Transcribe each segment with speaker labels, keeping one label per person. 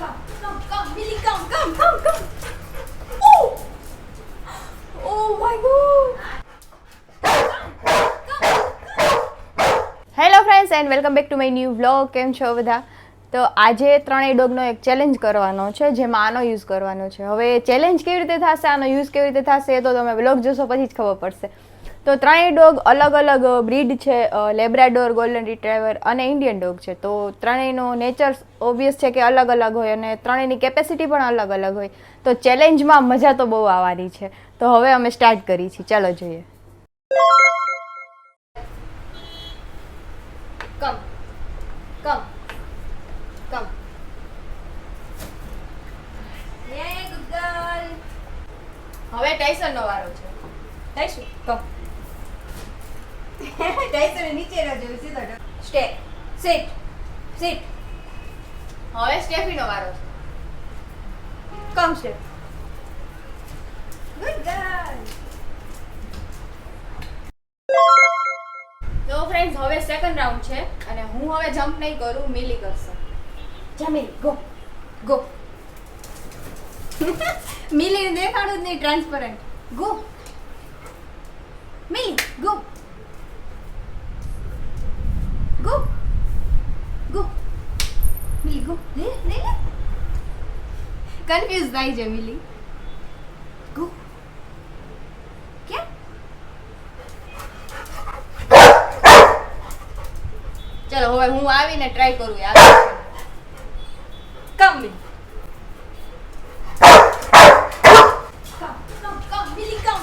Speaker 1: Come, Millie, come. Oh! Oh my God! Hello friends and welcome back to my new vlog. કેમ છો બધા? તો આજે ત્રણેય ડોગનો એક ચેલેન્જ કરવાનો છે, જેમાં આનો યુઝ કરવાનો છે. હવે ચેલેન્જ કેવી રીતે થશે, આનો યુઝ કેવી રીતે થશે એ તો તમે વ્લોગ જોશો પછી જ ખબર પડશે. તો ત્રણેય ડોગ અલગ અલગ બ્રીડ છે, લેબ્રાડોર, ગોલ્ડન રિટ્રાઈવર અને ઇન્ડિયન ડોગ છે. તો ત્રણેયનો નેચર ઓબ્વિયસ છે કે અલગ અલગ હોય અને ત્રણેયની કેપેસિટી પણ અલગ અલગ હોય. તો ચેલેન્જમાં મજા તો બહુ આવવાની છે. તો હવે અમે સ્ટાર્ટ કરી છીએ, ચાલો જોઈએ. કમ યે ગુડ ગર્લ. હવે ટાઈસન નો વારો છે. ટાઈસન કમ. ટાઈસન નીચે રહેજો, સીધો સ્ટે સિટ. હવે સ્ટેફી નો વારો છે. કમ સ્ટેફ. Good girl. તો ફ્રેન્ડ્સ હવે સેકન્ડ રાઉન્ડ છે અને હું હવે જમ્પ નહીં કરું, મિલી કરશે. જા મિલી, ગો. મિલી દેખાડું જ નહીં, ટ્રાન્સપરન્ટ. ગો મિલી, ગો મિલી, ગો. લે કન્ફ્યુઝ થાય છે મિલી. ગો ક્યાં? ચલો હવે હું આવીને ટ્રાય કરું યાર. કમ મિલી. કમ મિલી, કમ.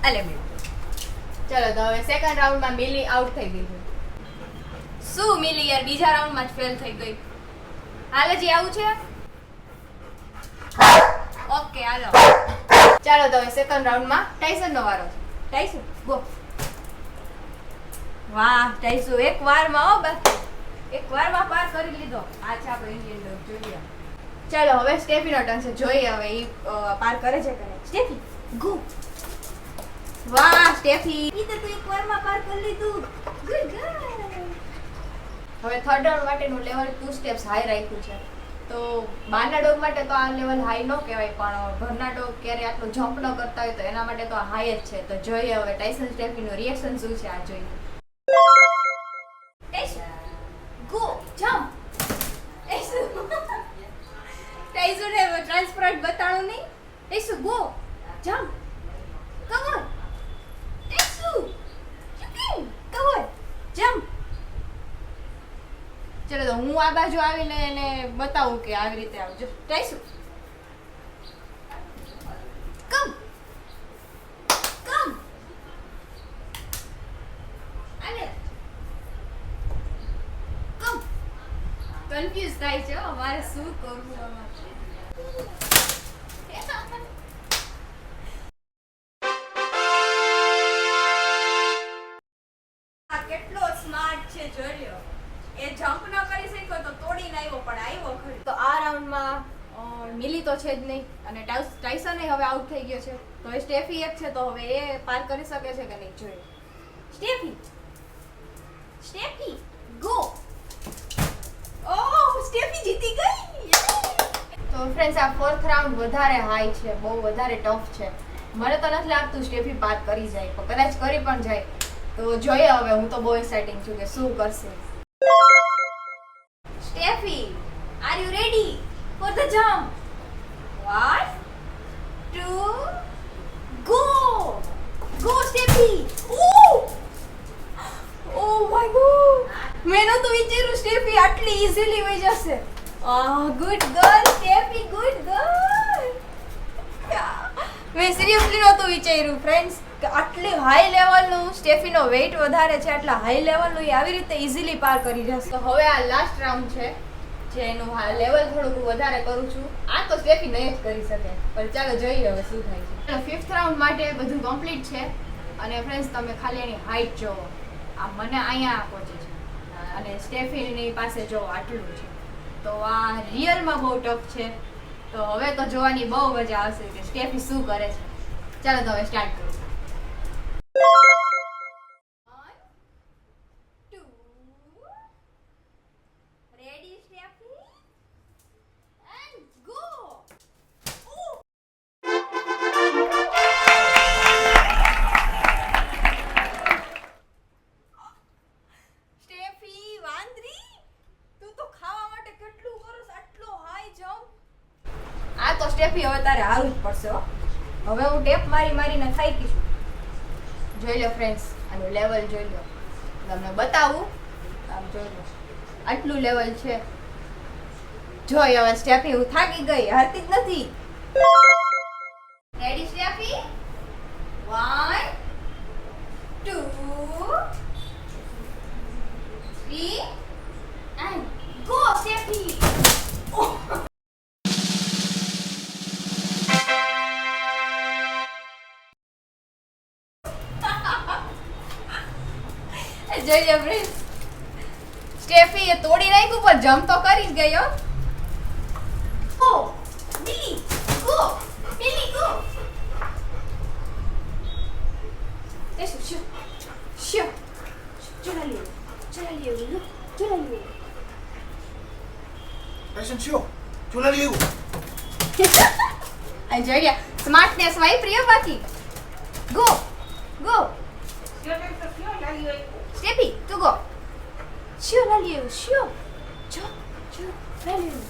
Speaker 1: અલે મિલી. ચલો તો હવે સેકન્ડ રાઉન્ડમાં મિલી આઉટ થઈ ગઈ છે. શું મિલી યાર બીજા રાઉન્ડમાં જ ફેલ થઈ ગઈ. હાલ હજી આવું છે? ઓકે હાલો. ચાલો તો હવે સેકન્ડ રાઉન્ડમાં ટાઈસન નો વારો છે. ટાઈસન ગો. વાહ ટાઈસન એક વારમાં હો, બસ એક વારમાં પાર કરી લીધો. આ છે આપણો ઇન્ડિયન ડોગ. જોઈએ ચાલો હવે સ્ટેફી નો ટર્ન છે. જોઈએ હવે ઈ પાર કરે છે કે નહીં. સ્ટેફી ગો. વાહ સ્ટેફી, ઈ તો તું એક વારમાં પાર કરી લીધું. Good girl. હવે થર્ડ રાઉન્ડ માટેનું લેવલ 2 સ્ટેપ્સ હાઈ રાખ્યું છે. તો બહારના ડોગ માટે તો આ લેવલ હાઈ ન કહેવાય, પણ ઘરના ડોગ ક્યારે આટલું જમ્પ ન કરતા હોય તો એના માટે તો હાઈ જ છે. તો જોઈએ હવે ટાઈસન સ્ટેફીનું રિએક્શન શું છે, આ જોઈએ. Tyson go jump. ટાઈસન એ ટ્રાન્સપરન્ટ બતાડું નહીં. Tyson go jump. Come on Tyson, come on jump. ચલો તો હું આ બાજુ આવીને એને બતાવું કે આવી રીતે આવજો. ટાઈસુ કમ આને કમ. કન્ફ્યુઝ થાય છે મારે શું કરવું આમાં. કેટલો સ્માર્ટ છે જોયો. એ જમ્પ ન કરી શક્યો તો તોડીને આવ્યો, પણ આવ્યો ખરી. તો આ રાઉન્ડમાં મિલી તો છે જ નહીં અને ટાઈસન હવે આઉટ થઈ ગયો છે. તો હવે સ્ટેફી એક છે, તો હવે એ પાર કરી શકે છે કે નહીં જોઈએ. સ્ટેફી ગો. ઓહ સ્ટેફી જીતી ગઈ. તો ફ્રેન્ડ્સ આ ફોર્થ રાઉન્ડ વધારે હાઈ છે, બહુ વધારે ટફ છે. મને તો નથી લાગતું સ્ટેફી પાર કરી જાય, પણ કદાચ કરી પણ જાય. તો જોઈએ હવે, હું તો બહુ એક્સાઇટિંગ છું કે શું કરશે. Steffi, are you ready for the jump? 1, 2, go! Go, Steffi! Oh my God! મેં નહોતું વિચાર્યું સ્ટેફી આટલી ઇઝીલી વહી જશે. Good girl Steffi, good girl. મેં સિરિયસલી નહોતું વિચાર્યું ફ્રેન્ડ્સ કે આટલી હાઈ લેવલનું સ્ટેફીનો વેઇટ વધારે છે, આટલા હાઈ લેવલનું એ આવી રીતે ઇઝીલી પાર કરી જશે. તો હવે આ લાસ્ટ રાઉન્ડ છે, જેનું લેવલ થોડુંક વધારે કરું છું. આ તો સ્ટેફી નહીં જ કરી શકે, પણ ચાલો જોઈએ હવે શું થાય છે. ચાલો ફિફ્થ રાઉન્ડ માટે બધું કમ્પ્લીટ છે અને ફ્રેન્ડ્સ તમે ખાલી એની હાઈટ જોવો. આ મને અહીંયા પહોંચે છે અને સ્ટેફીની પાસે જો આટલું છે. તો આ રિયલમાં બહુ ટફ છે. તો હવે તો જોવાની બહુ મજા આવશે કે સ્ટેફી શું કરે છે. ચાલો તો હવે સ્ટાર્ટ કરું. હવે હું ટેપ મારીને થાકી છું. જોઈ લો ફ્રેન્ડ્સ, આનું લેવલ જોઈ લો. તમને બતાવું, આમ જોઈ લો, આટલું લેવલ છે. જોઈ હવે સ્ટેફી, હું થાકી ગઈ, હારતી જ નથી. Ready Steffi? 1 2 3 and go Steffi. જોઈ લો ફ્રેન્ડ્સ, સ્ટેફી એ તોડી નાખ્યું પણ જમ્પ તો કરી જ ગઈ હો. ગો મિલી, ગો મિલી, ગો. Eso, shoo, shoo. ચલા લ્યો, ચલા લ્યો.
Speaker 2: Fashion show. ચૂલા લેવું.
Speaker 1: આ જોઈ લ્યો, સ્માર્ટનેસ વાપરી હો બાકી. Go, go. સ્ટેફી, તું ગો. શો લા લ્યો, શો. જો, લા લ્યો.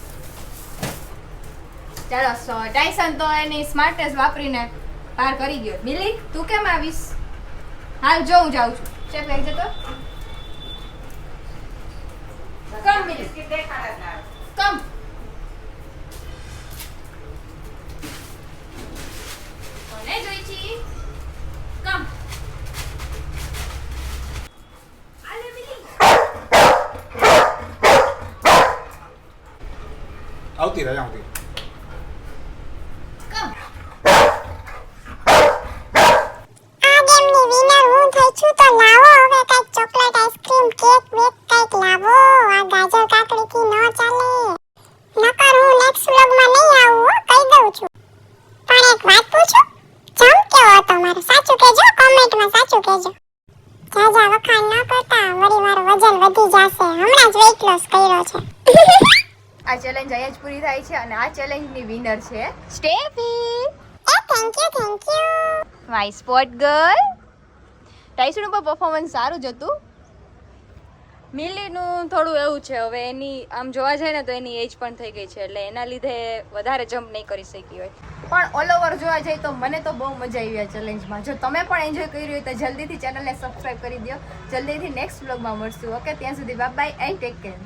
Speaker 1: ચાલો, સો ટાઈસન તો એની સ્માર્ટનેસ વાપરીને પાર કરી ગયો. મિલી, તું કેમ આવીશ? હાલ જો હું જાઉં છું. સ્ટેપ લઈ જતો. કમ મિલી, કમ. કોને જોઈ છી? કમ. આલે મિલી.
Speaker 2: આવતી રહે આવતી.
Speaker 1: કમ.
Speaker 3: આ ગેમની વિનર હું થઈ છું તો લાવો હવે કઈક ચોકલેટ આઈસ્ક્રીમ કેક વેક કઈક લાવો. આ ગાજર કાકડીથી ન ચાલે. નકર હું નેક્સ્ટ વ્લોગમાં નહીં આવું હો, કહી દઉં છું. પણ એક વાત પૂછું, જમ કેવો હતો મારો? સાચું કહેજો, કોમેન્ટમાં સાચું કહેજો. જાજા વખાણ ન કરતા, વળી મારું વજન વધી જશે. હમણાં જ વેઇટ લોસ કર્યો છે.
Speaker 1: આ ચેલેન્જ અહીંયા જ પૂરી થાય છે અને આ ચેલેન્જની વિનર છે સ્ટેફી.
Speaker 3: એ thank you.
Speaker 1: My spot girl. Tyson ઉપર પરફોર્મન્સ સારું જ હતું. મિલીનું થોડું એવું છે, હવે એની આમ જોવા જાય ને તો એની એજ પણ થઈ ગઈ છે, એટલે એના લીધે વધારે જમ્પ નહીં કરી શકી હોય. પણ ઓલ ઓવર જોવા જાય તો મને તો બહુ મજા આવી આ ચેલેન્જમાં. જો તમે પણ એન્જોય કરી હોય તો જલ્દીથી ચેનલને સબસ્ક્રાઈબ કરી દો. જલ્દીથી નેક્સ્ટ વ્લોગમાં મળશું. ઓકે, ત્યાં સુધી bye bye and take care.